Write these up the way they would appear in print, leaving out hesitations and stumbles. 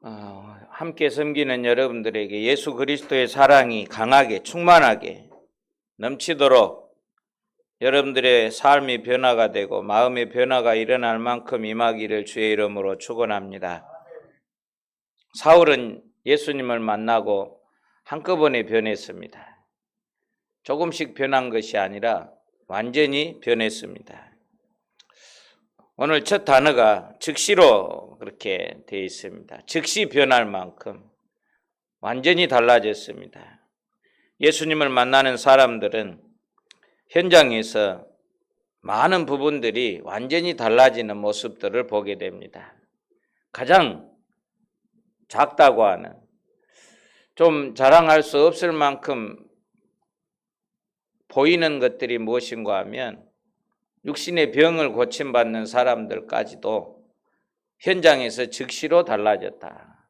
함께 섬기는 여러분들에게 예수 그리스도의 사랑이 강하게 충만하게 넘치도록 여러분들의 삶이 변화가 되고 마음의 변화가 일어날 만큼 임하기를 주의 이름으로 축원합니다. 사울은 예수님을 만나고 한꺼번에 변했습니다. 조금씩 변한 것이 아니라 완전히 변했습니다. 오늘 첫 단어가 즉시로 그렇게 되어 있습니다. 즉시 변할 만큼 완전히 달라졌습니다. 예수님을 만나는 사람들은 현장에서 많은 부분들이 완전히 달라지는 모습들을 보게 됩니다. 가장 작다고 하는, 좀 자랑할 수 없을 만큼 보이는 것들이 무엇인가 하면 육신의 병을 고침받는 사람들까지도 현장에서 즉시로 달라졌다.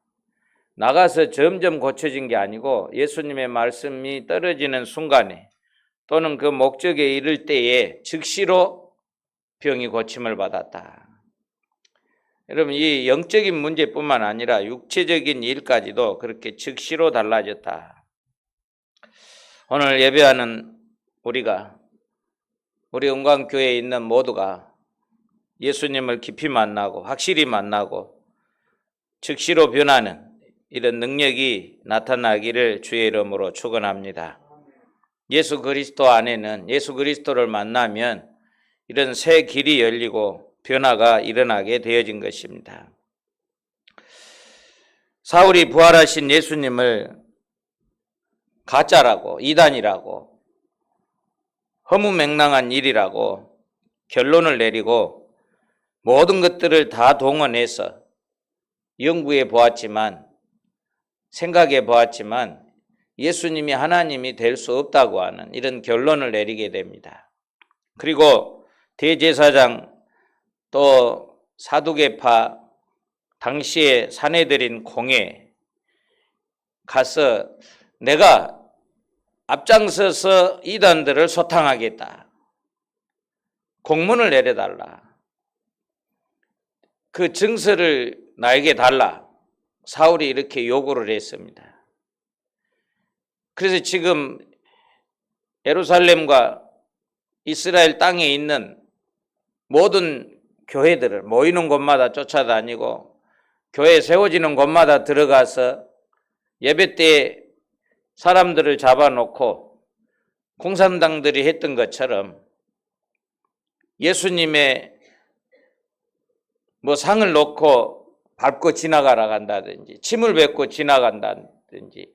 나가서 점점 고쳐진 게 아니고 예수님의 말씀이 떨어지는 순간에 또는 그 목적에 이를 때에 즉시로 병이 고침을 받았다. 여러분, 이 영적인 문제뿐만 아니라 육체적인 일까지도 그렇게 즉시로 달라졌다. 오늘 예배하는 우리 은광교회에 있는 모두가 예수님을 깊이 만나고 확실히 만나고 즉시로 변하는 이런 능력이 나타나기를 주의 이름으로 축원합니다. 예수 그리스도 안에는, 예수 그리스도를 만나면 이런 새 길이 열리고 변화가 일어나게 되어진 것입니다. 사울이 부활하신 예수님을 가짜라고, 이단이라고, 허무맹랑한 일이라고 결론을 내리고 모든 것들을 다 동원해서 연구해 보았지만, 생각해 보았지만 예수님이 하나님이 될 수 없다고 하는 이런 결론을 내리게 됩니다. 그리고 대제사장 또 사두개파 당시에 사내들인 공회에 가서 내가 앞장서서 이단들을 소탕하겠다. 공문을 내려달라. 그 증서를 나에게 달라. 사울이 이렇게 요구를 했습니다. 그래서 지금 예루살렘과 이스라엘 땅에 있는 모든 교회들을 모이는 곳마다 쫓아다니고 교회 세워지는 곳마다 들어가서 예배 때 사람들을 잡아놓고 공산당들이 했던 것처럼 예수님의 상을 놓고 밟고 지나가라 한다든지 침을 뱉고 지나간다든지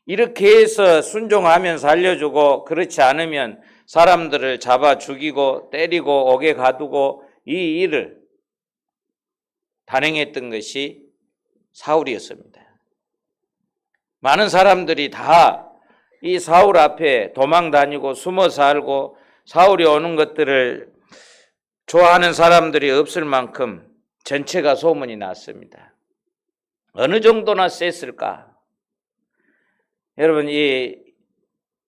이렇게 해서 순종하면서 알려주고, 그렇지 않으면 사람들을 잡아 죽이고 때리고 옥에 가두고 이 일을 단행했던 것이 사울이었습니다. 많은 사람들이 다 이 사울 앞에 도망 다니고 숨어 살고 사울이 오는 것들을 좋아하는 사람들이 없을 만큼 전체가 소문이 났습니다. 어느 정도나 셌을까? 여러분, 이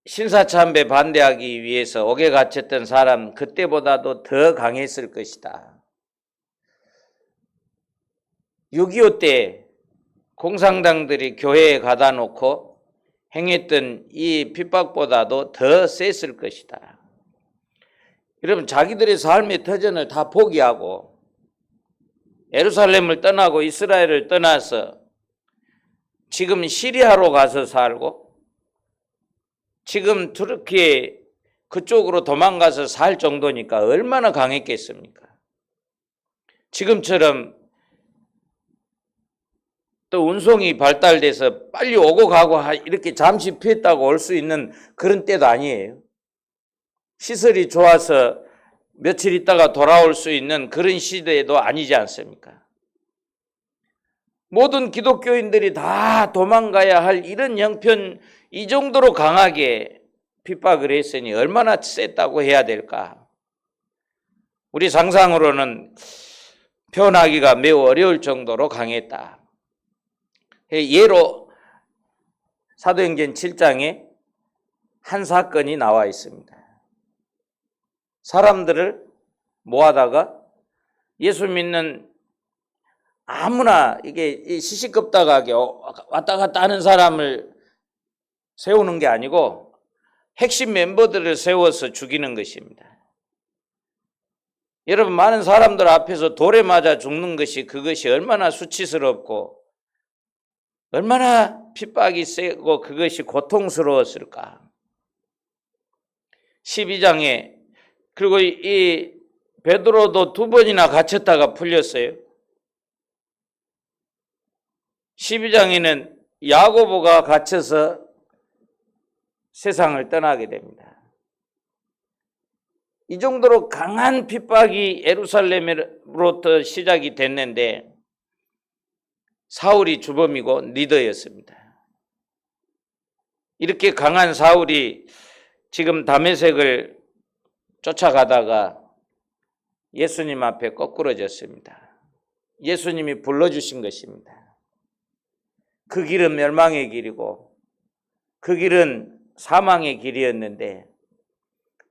신사참배 반대하기 위해서 옥에 갇혔던 사람 그때보다도 더 강했을 것이다. 6.25 때 공산당들이 교회에 가다 놓고 행했던 이 핍박보다도 더 셌을 것이다. 여러분, 자기들의 삶의 터전을 다 포기하고 예루살렘을 떠나고 이스라엘을 떠나서 지금 시리아로 가서 살고 지금 투르키에 그쪽으로 도망가서 살 정도니까 얼마나 강했겠습니까? 지금처럼 또 운송이 발달돼서 빨리 오고 가고 이렇게 잠시 피했다고 올 수 있는 그런 때도 아니에요. 시설이 좋아서 며칠 있다가 돌아올 수 있는 그런 시대도 아니지 않습니까? 모든 기독교인들이 다 도망가야 할 이런 형편, 이 정도로 강하게 핍박을 했으니 얼마나 셌다고 해야 될까? 우리 상상으로는 표현하기가 매우 어려울 정도로 강했다. 예로 사도행전 7장에 한 사건이 나와 있습니다. 사람들을 모아다가 예수 믿는 아무나 이게 시시껍다하게 왔다 갔다 하는 사람을 세우는 게 아니고 핵심 멤버들을 세워서 죽이는 것입니다. 여러분, 많은 사람들 앞에서 돌에 맞아 죽는 그것이 얼마나 수치스럽고 얼마나 핍박이 세고 그것이 고통스러웠을까. 12장에 그리고 이 베드로도 2번이나 갇혔다가 풀렸어요. 12장에는 야고보가 갇혀서 세상을 떠나게 됩니다. 이 정도로 강한 핍박이 예루살렘으로부터 시작이 됐는데 사울이 주범이고 리더였습니다. 이렇게 강한 사울이 지금 다메섹을 쫓아가다가 예수님 앞에 거꾸러졌습니다. 예수님이 불러주신 것입니다. 그 길은 멸망의 길이고 그 길은 사망의 길이었는데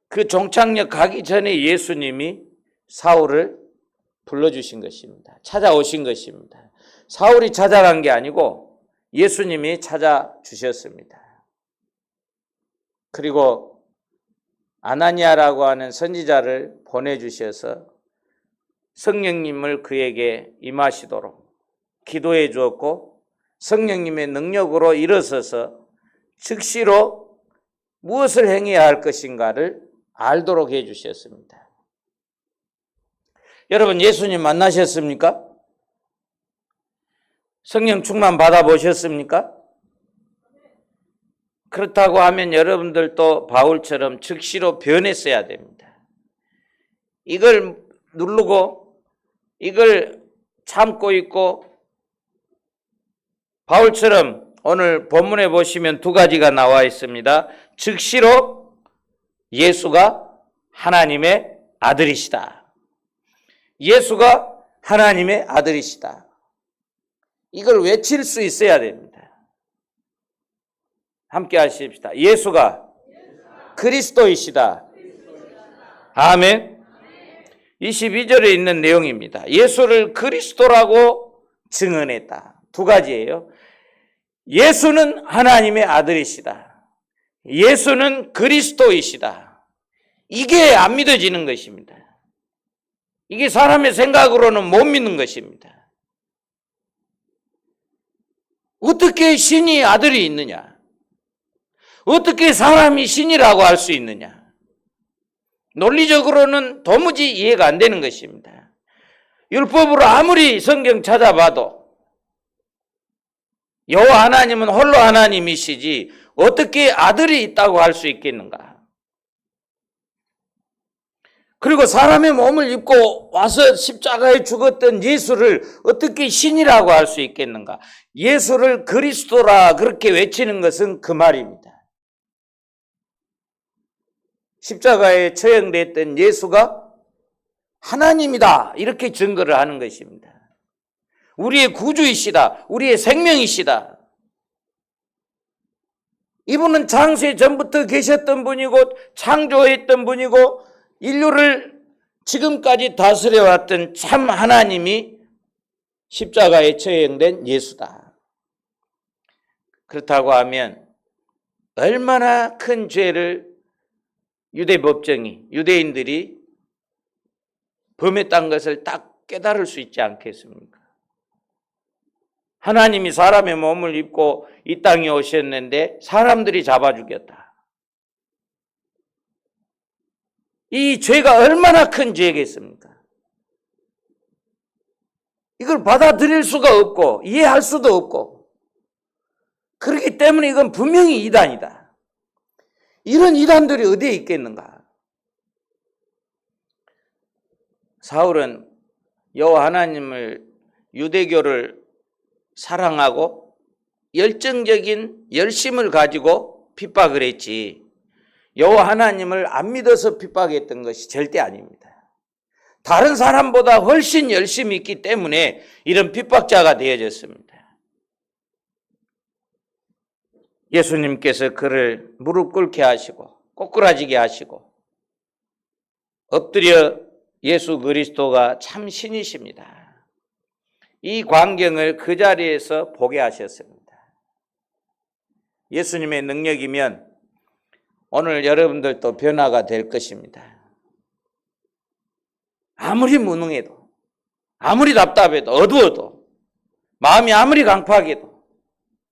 그 종착역 가기 전에 예수님이 사울을 불러주신 것입니다. 찾아오신 것입니다. 사울이 찾아간 게 아니고 예수님이 찾아주셨습니다. 그리고 아나니아라고 하는 선지자를 보내주셔서 성령님을 그에게 임하시도록 기도해 주었고 성령님의 능력으로 일어서서 즉시로 무엇을 행해야 할 것인가를 알도록 해 주셨습니다. 여러분, 예수님 만나셨습니까? 성령 충만 받아보셨습니까? 그렇다고 하면 여러분들도 바울처럼 즉시로 변했어야 됩니다. 이걸 누르고 이걸 참고 있고 바울처럼 오늘 본문에 보시면 2가지가 나와 있습니다. 즉시로 예수가 하나님의 아들이시다. 예수가 하나님의 아들이시다. 이걸 외칠 수 있어야 됩니다. 함께 하십시다. 예수가 그리스도이시다. 아멘. 22절에 있는 내용입니다. 예수를 그리스도라고 증언했다. 2가지예요. 예수는 하나님의 아들이시다. 예수는 그리스도이시다. 이게 안 믿어지는 것입니다. 이게 사람의 생각으로는 못 믿는 것입니다. 어떻게 신이 아들이 있느냐? 어떻게 사람이 신이라고 할 수 있느냐? 논리적으로는 도무지 이해가 안 되는 것입니다. 율법으로 아무리 성경 찾아봐도 여호와 하나님은 홀로 하나님이시지 어떻게 아들이 있다고 할 수 있겠는가? 그리고 사람의 몸을 입고 와서 십자가에 죽었던 예수를 어떻게 신이라고 할 수 있겠는가? 예수를 그리스도라 그렇게 외치는 것은 그 말입니다. 십자가에 처형됐던 예수가 하나님이다 이렇게 증거를 하는 것입니다. 우리의 구주이시다. 우리의 생명이시다. 이분은 창세 전부터 계셨던 분이고 창조했던 분이고 인류를 지금까지 다스려왔던 참 하나님이 십자가에 처형된 예수다. 그렇다고 하면 얼마나 큰 죄를 유대 법정이, 유대인들이 범했다는 것을 딱 깨달을 수 있지 않겠습니까? 하나님이 사람의 몸을 입고 이 땅에 오셨는데 사람들이 잡아 죽였다. 이 죄가 얼마나 큰 죄겠습니까? 이걸 받아들일 수가 없고 이해할 수도 없고 그렇기 때문에 이건 분명히 이단이다. 이런 이단들이 어디에 있겠는가? 사울은 여호와 하나님을 유대교를 사랑하고 열정적인 열심을 가지고 핍박을 했지 여호와 하나님을 안 믿어서 핍박했던 것이 절대 아닙니다. 다른 사람보다 훨씬 열심히 있기 때문에 이런 핍박자가 되어졌습니다. 예수님께서 그를 무릎 꿇게 하시고 꼬꾸라지게 하시고 엎드려 예수 그리스도가 참 신이십니다. 이 광경을 그 자리에서 보게 하셨습니다. 예수님의 능력이면 오늘 여러분들도 변화가 될 것입니다. 아무리 무능해도, 아무리 답답해도, 어두워도, 마음이 아무리 강팍해도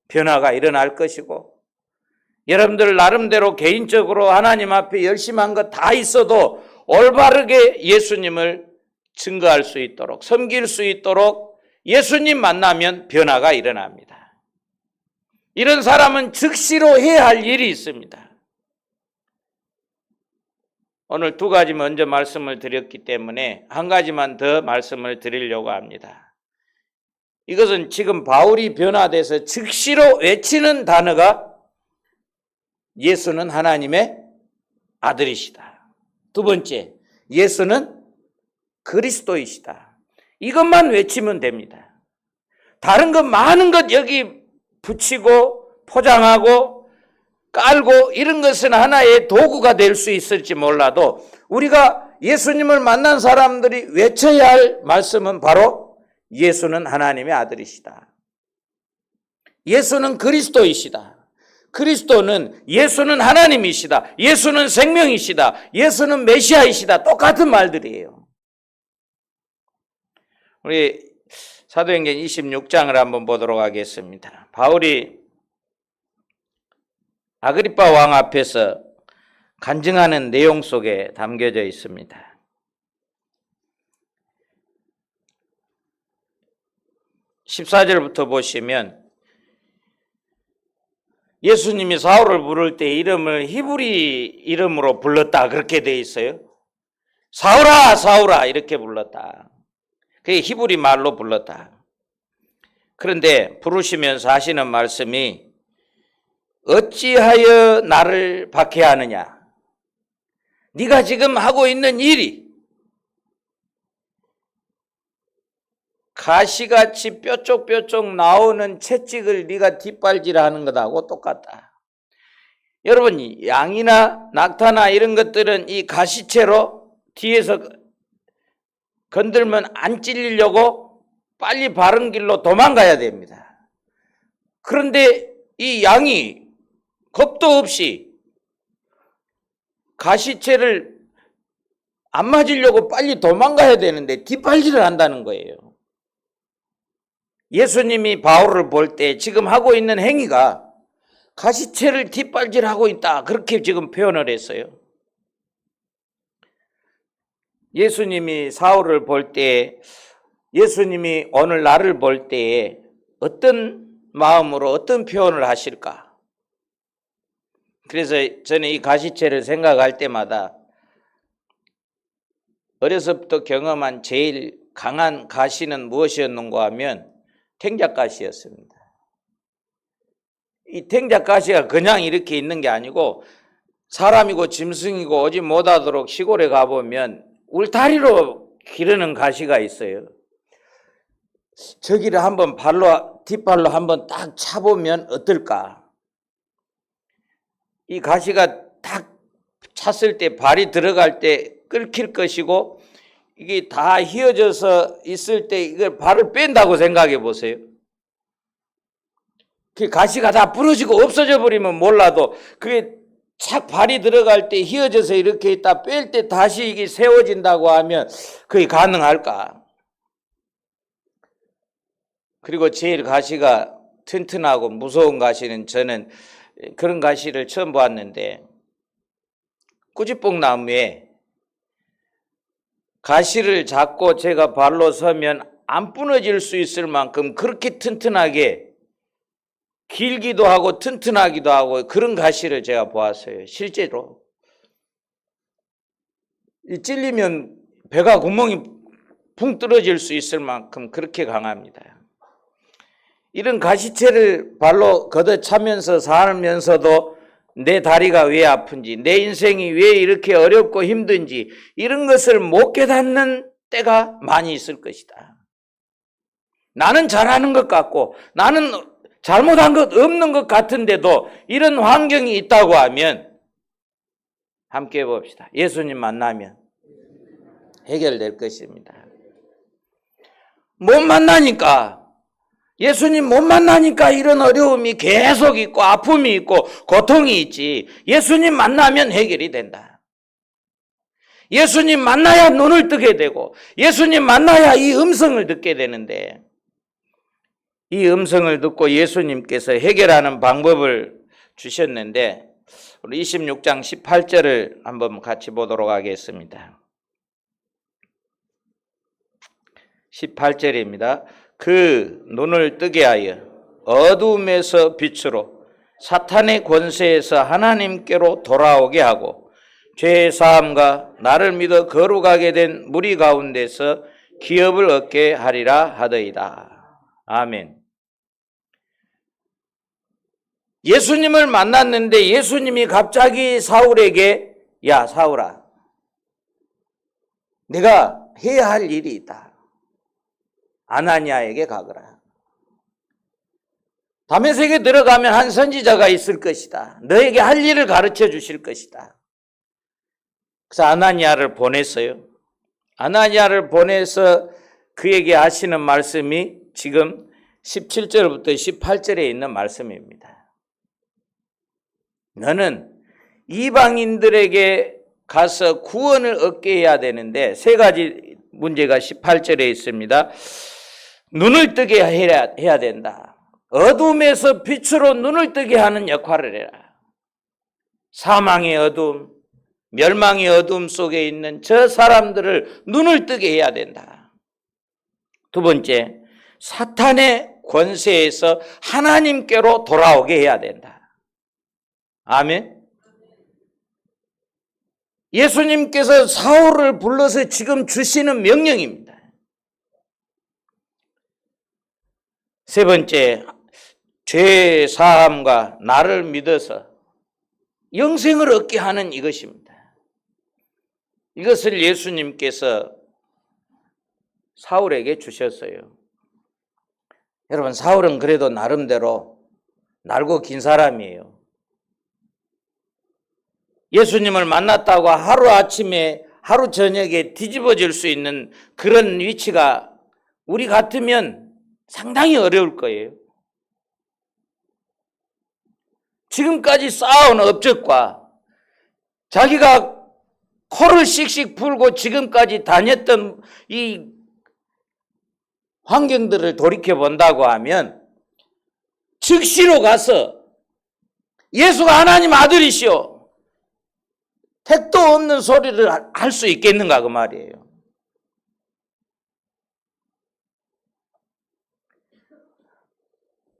변화가 일어날 것이고, 여러분들 나름대로 개인적으로 하나님 앞에 열심히 한 것 다 있어도 올바르게 예수님을 증거할 수 있도록, 섬길 수 있도록 예수님 만나면 변화가 일어납니다. 이런 사람은 즉시로 해야 할 일이 있습니다. 오늘 두 가지 먼저 말씀을 드렸기 때문에 한 가지만 더 말씀을 드리려고 합니다. 이것은 지금 바울이 변화돼서 즉시로 외치는 단어가 예수는 하나님의 아들이시다. 두 번째, 예수는 그리스도이시다. 이것만 외치면 됩니다. 다른 것 많은 것 여기 붙이고 포장하고 깔고 이런 것은 하나의 도구가 될 수 있을지 몰라도 우리가 예수님을 만난 사람들이 외쳐야 할 말씀은 바로 예수는 하나님의 아들이시다. 예수는 그리스도이시다. 그리스도는 예수는 하나님이시다. 예수는 생명이시다. 예수는 메시아이시다. 똑같은 말들이에요. 우리 사도행전 26장을 한번 보도록 하겠습니다. 바울이 아그리파 왕 앞에서 간증하는 내용 속에 담겨져 있습니다. 14절부터 보시면 예수님이 사울을 부를 때 이름을 히브리 이름으로 불렀다 그렇게 돼 있어요. 사울아 사울아 이렇게 불렀다. 그게 히브리 말로 불렀다. 그런데 부르시면서 하시는 말씀이 어찌하여 나를 박해하느냐. 네가 지금 하고 있는 일이 가시같이 뾰족뾰족 나오는 채찍을 네가 뒷발질하는 것하고 똑같다. 여러분 양이나 낙타나 이런 것들은 이 가시채로 뒤에서 건들면 안 찔리려고 빨리 바른 길로 도망가야 됩니다. 그런데 이 양이 겁도 없이 가시채를 안 맞으려고 빨리 도망가야 되는데 뒷발질을 한다는 거예요. 예수님이 바울을 볼 때 지금 하고 있는 행위가 가시채를 뒷발질하고 있다 그렇게 지금 표현을 했어요. 예수님이 사울을 볼 때, 예수님이 오늘 나를 볼 때에 어떤 마음으로 어떤 표현을 하실까? 그래서 저는 이 가시채를 생각할 때마다 어려서부터 경험한 제일 강한 가시는 무엇이었는가 하면 탱자가시였습니다. 이 탱자가시가 그냥 이렇게 있는 게 아니고 사람이고 짐승이고 오지 못하도록 시골에 가보면 울타리로 기르는 가시가 있어요. 저기를 한번 뒷발로 한번 딱 차보면 어떨까? 이 가시가 딱 찼을 때 발이 들어갈 때 끓길 것이고 이게 다 휘어져서 있을 때 이걸 발을 뺀다고 생각해 보세요. 그 가시가 다 부러지고 없어져 버리면 몰라도 그게 착 발이 들어갈 때 휘어져서 이렇게 있다 뺄 때 다시 이게 세워진다고 하면 그게 가능할까? 그리고 제일 가시가 튼튼하고 무서운 가시는 저는 그런 가시를 처음 보았는데 꾸지뽕나무에 가시를 잡고 제가 발로 서면 안 부러질 수 있을 만큼 그렇게 튼튼하게 길기도 하고 튼튼하기도 하고 그런 가시를 제가 보았어요. 실제로 찔리면 배가 구멍이 붕 뚫어질 수 있을 만큼 그렇게 강합니다. 이런 가시채를 발로 걷어차면서 살면서도 내 다리가 왜 아픈지, 내 인생이 왜 이렇게 어렵고 힘든지 이런 것을 못 깨닫는 때가 많이 있을 것이다. 나는 잘하는 것 같고 나는 잘못한 것 없는 것 같은데도 이런 환경이 있다고 하면 함께 해봅시다. 예수님 만나면 해결될 것입니다. 못 만나니까, 예수님 못 만나니까 이런 어려움이 계속 있고 아픔이 있고 고통이 있지. 예수님 만나면 해결이 된다. 예수님 만나야 눈을 뜨게 되고 예수님 만나야 이 음성을 듣게 되는데, 이 음성을 듣고 예수님께서 해결하는 방법을 주셨는데, 우리 26장 18절을 한번 같이 보도록 하겠습니다. 18절입니다. 그 눈을 뜨게 하여 어둠에서 빛으로 사탄의 권세에서 하나님께로 돌아오게 하고 죄의 사함과 나를 믿어 거룩하게 된 무리 가운데서 기업을 얻게 하리라 하더이다. 아멘. 예수님을 만났는데 예수님이 갑자기 사울에게, 야 사울아, 내가 해야 할 일이 있다. 아나니아에게 가거라. 다메섹에 들어가면 한 선지자가 있을 것이다. 너에게 할 일을 가르쳐 주실 것이다. 그래서 아나니아를 보냈어요. 아나니아를 보내서 그에게 하시는 말씀이 지금 17절부터 18절에 있는 말씀입니다. 너는 이방인들에게 가서 구원을 얻게 해야 되는데, 세 가지 문제가 18절에 있습니다. 눈을 뜨게 해야 된다. 어둠에서 빛으로 눈을 뜨게 하는 역할을 해라. 사망의 어둠, 멸망의 어둠 속에 있는 저 사람들을 눈을 뜨게 해야 된다. 두 번째, 사탄의 권세에서 하나님께로 돌아오게 해야 된다. 아멘. 예수님께서 사울을 불러서 지금 주시는 명령입니다. 세 번째, 죄 사함과 나를 믿어서 영생을 얻게 하는 이것입니다. 이것을 예수님께서 사울에게 주셨어요. 여러분, 사울은 그래도 나름대로 날고 긴 사람이에요. 예수님을 만났다고 하루아침에 하루 저녁에 뒤집어질 수 있는 그런 위치가 우리 같으면 상당히 어려울 거예요. 지금까지 쌓아온 업적과 자기가 코를 씩씩 풀고 지금까지 다녔던 이 환경들을 돌이켜 본다고 하면 즉시로 가서 예수가 하나님 아들이시오, 택도 없는 소리를 할 수 있겠는가 그 말이에요.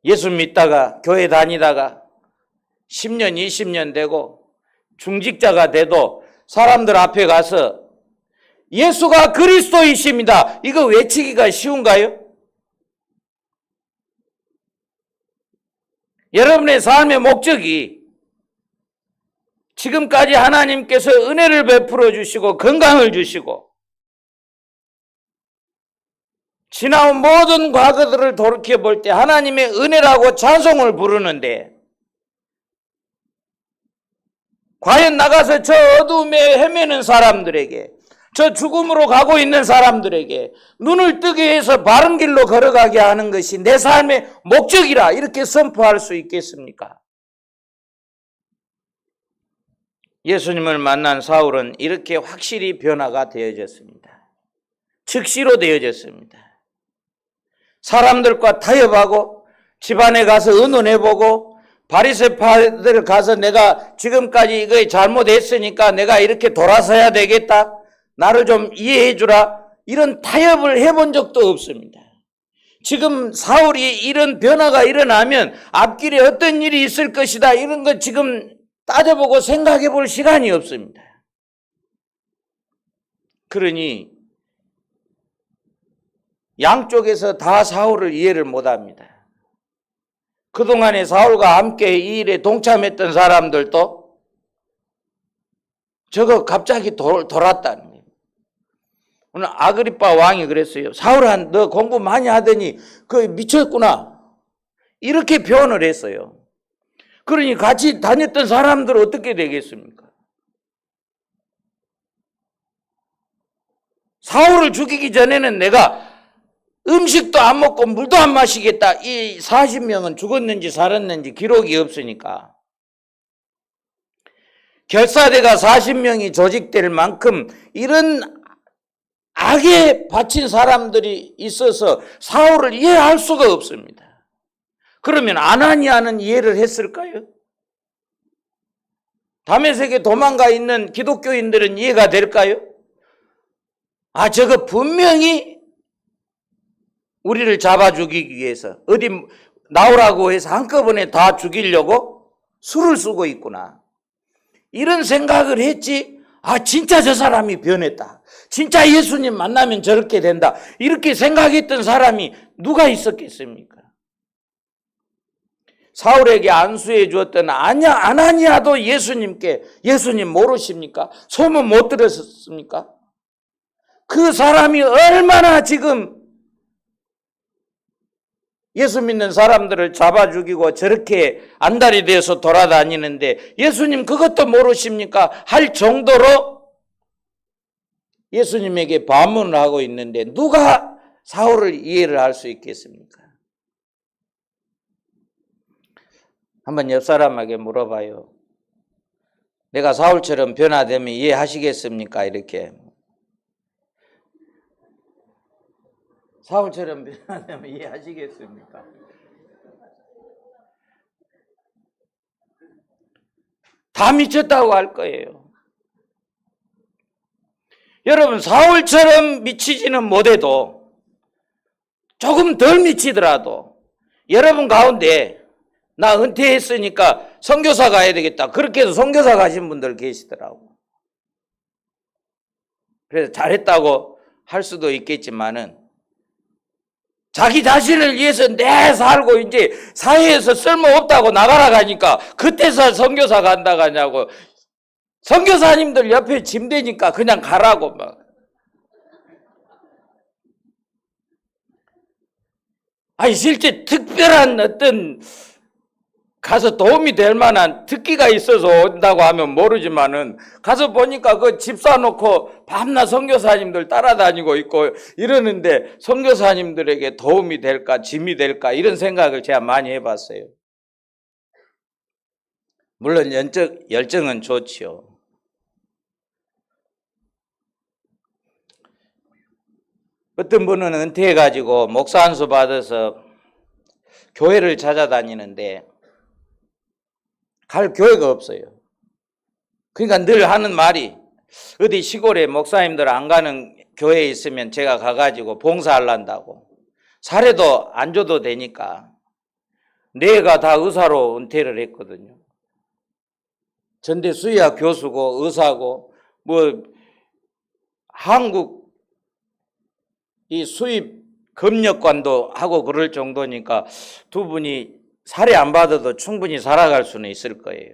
예수 믿다가 교회 다니다가 10년 20년 되고 중직자가 돼도 사람들 앞에 가서 예수가 그리스도이십니다, 이거 외치기가 쉬운가요? 여러분의 삶의 목적이 지금까지 하나님께서 은혜를 베풀어 주시고 건강을 주시고 지나온 모든 과거들을 돌이켜 볼 때 하나님의 은혜라고 찬송을 부르는데, 과연 나가서 저 어둠에 헤매는 사람들에게, 저 죽음으로 가고 있는 사람들에게 눈을 뜨게 해서 바른 길로 걸어가게 하는 것이 내 삶의 목적이라 이렇게 선포할 수 있겠습니까? 예수님을 만난 사울은 이렇게 확실히 변화가 되어졌습니다. 즉시로 되어졌습니다. 사람들과 타협하고 집안에 가서 의논해보고 바리새파들 가서 내가 지금까지 이거 잘못했으니까 내가 이렇게 돌아서야 되겠다, 나를 좀 이해해 주라, 이런 타협을 해본 적도 없습니다. 지금 사울이 이런 변화가 일어나면 앞길에 어떤 일이 있을 것이다, 이런 거 지금 따져보고 생각해 볼 시간이 없습니다. 그러니 양쪽에서 다 사울을 이해를 못합니다. 그동안에 사울과 함께 이 일에 동참했던 사람들도 저거 갑자기 돌았다는 거예요. 오늘 아그리빠 왕이 그랬어요. 사울아, 너 공부 많이 하더니 그 미쳤구나, 이렇게 표현을 했어요. 그러니 같이 다녔던 사람들 어떻게 되겠습니까? 사울을 죽이기 전에는 내가 음식도 안 먹고 물도 안 마시겠다. 이 40명은 죽었는지 살았는지 기록이 없으니까. 결사대가 40명이 조직될 만큼 이런 악에 바친 사람들이 있어서 사울을 이해할 수가 없습니다. 그러면 아나니아는 이해를 했을까요? 다메섹에 도망가 있는 기독교인들은 이해가 될까요? 아, 저거 분명히 우리를 잡아 죽이기 위해서 어디 나오라고 해서 한꺼번에 다 죽이려고 술을 쓰고 있구나. 이런 생각을 했지. 아, 진짜 저 사람이 변했다. 진짜 예수님 만나면 저렇게 된다. 이렇게 생각했던 사람이 누가 있었겠습니까? 사울에게 안수해 주었던 아나니아도 예수님께 예수님 모르십니까? 소문 못 들었습니까? 그 사람이 얼마나 지금 예수 믿는 사람들을 잡아 죽이고 저렇게 안달이 되어서 돌아다니는데 예수님 그것도 모르십니까? 할 정도로 예수님에게 반문을 하고 있는데 누가 사울을 이해를 할 수 있겠습니까? 한번 옆 사람에게 물어봐요. 내가 사울처럼 변화되면 이해하시겠습니까? 이렇게. 사울처럼 변화되면 이해하시겠습니까? 다 미쳤다고 할 거예요. 여러분, 사울처럼 미치지는 못해도 조금 덜 미치더라도 여러분 가운데 나 은퇴했으니까 선교사 가야 되겠다. 그렇게 해서 선교사 가신 분들 계시더라고. 그래서 잘했다고 할 수도 있겠지만은 자기 자신을 위해서 내 살고 이제 사회에서 쓸모없다고 나가라 가니까 그때서 선교사 간다 가냐고. 선교사님들 옆에 짐 대니까 그냥 가라고 막. 아니 실제 특별한 어떤 가서 도움이 될 만한 특기가 있어서 온다고 하면 모르지만은 가서 보니까 그 집 사놓고 밤낮 선교사님들 따라다니고 있고 이러는데 선교사님들에게 도움이 될까 짐이 될까 이런 생각을 제가 많이 해봤어요. 물론 열정은 좋지요. 어떤 분은 은퇴해가지고 목사 안수 받아서 교회를 찾아다니는데 갈 교회가 없어요. 그러니까 늘 하는 말이 어디 시골에 목사님들 안 가는 교회에 있으면 제가 가가지고 봉사하려고 사례도 안 줘도 되니까 내가 다 의사로 은퇴를 했거든요. 전대 수의학 교수고 의사고 뭐 한국 이 수입 검역관도 하고 그럴 정도니까 두 분이 사례 안 받아도 충분히 살아갈 수는 있을 거예요.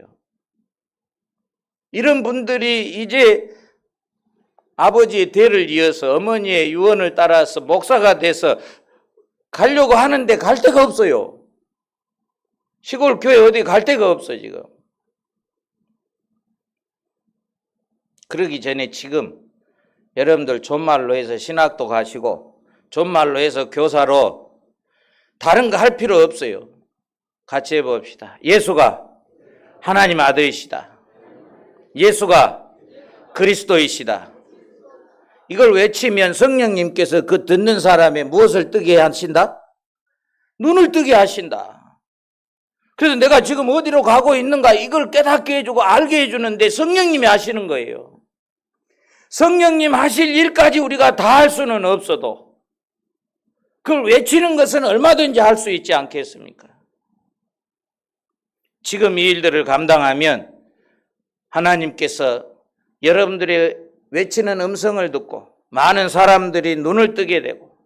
이런 분들이 이제 아버지의 대를 이어서 어머니의 유언을 따라서 목사가 돼서 가려고 하는데 갈 데가 없어요. 시골 교회 어디 갈 데가 없어 지금. 그러기 전에 지금 여러분들 존말로 해서 신학도 가시고 존말로 해서 교사로 다른 거 할 필요 없어요. 같이 해봅시다. 예수가 하나님 아들이시다. 예수가 그리스도이시다. 이걸 외치면 성령님께서 그 듣는 사람의 무엇을 뜨게 하신다? 눈을 뜨게 하신다. 그래서 내가 지금 어디로 가고 있는가 이걸 깨닫게 해주고 알게 해주는데 성령님이 하시는 거예요. 성령님 하실 일까지 우리가 다 할 수는 없어도 그걸 외치는 것은 얼마든지 할 수 있지 않겠습니까? 지금 이 일들을 감당하면 하나님께서 여러분들의 외치는 음성을 듣고 많은 사람들이 눈을 뜨게 되고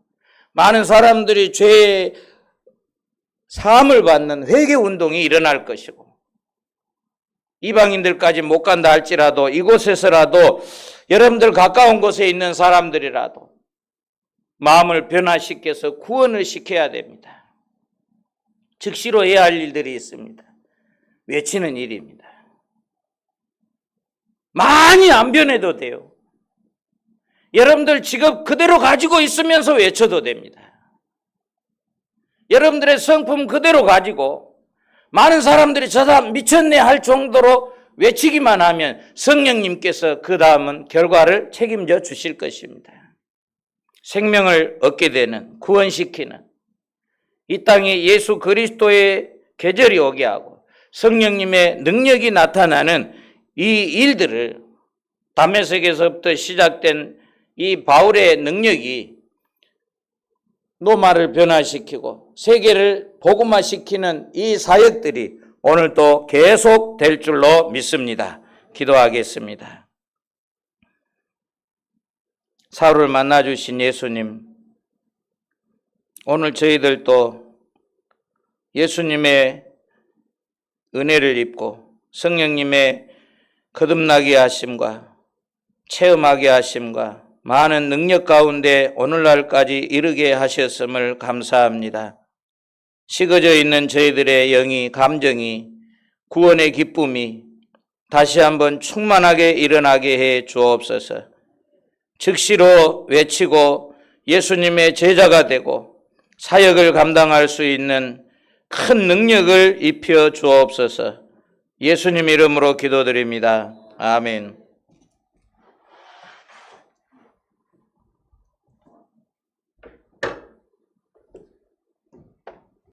많은 사람들이 죄의 사함을 받는 회개운동이 일어날 것이고 이방인들까지 못 간다 할지라도 이곳에서라도 여러분들 가까운 곳에 있는 사람들이라도 마음을 변화시켜서 구원을 시켜야 됩니다. 즉시로 해야 할 일들이 있습니다. 외치는 일입니다. 많이 안 변해도 돼요. 여러분들 지금 그대로 가지고 있으면서 외쳐도 됩니다. 여러분들의 성품 그대로 가지고 많은 사람들이 저 사람 미쳤네 할 정도로 외치기만 하면 성령님께서 그 다음은 결과를 책임져 주실 것입니다. 생명을 얻게 되는, 구원시키는 이 땅에 예수 그리스도의 계절이 오게 하고 성령님의 능력이 나타나는 이 일들을 다메섹에서부터 시작된 이 바울의 능력이 로마를 변화시키고 세계를 복음화시키는 이 사역들이 오늘 또 계속 될 줄로 믿습니다. 기도하겠습니다. 사울을 만나주신 예수님, 오늘 저희들도 예수님의 은혜를 입고 성령님의 거듭나게 하심과 체험하게 하심과 많은 능력 가운데 오늘날까지 이르게 하셨음을 감사합니다. 식어져 있는 저희들의 영이, 감정이, 구원의 기쁨이 다시 한번 충만하게 일어나게 해 주옵소서. 즉시로 외치고 예수님의 제자가 되고 사역을 감당할 수 있는 큰 능력을 입혀 주옵소서. 예수님 이름으로 기도드립니다. 아멘.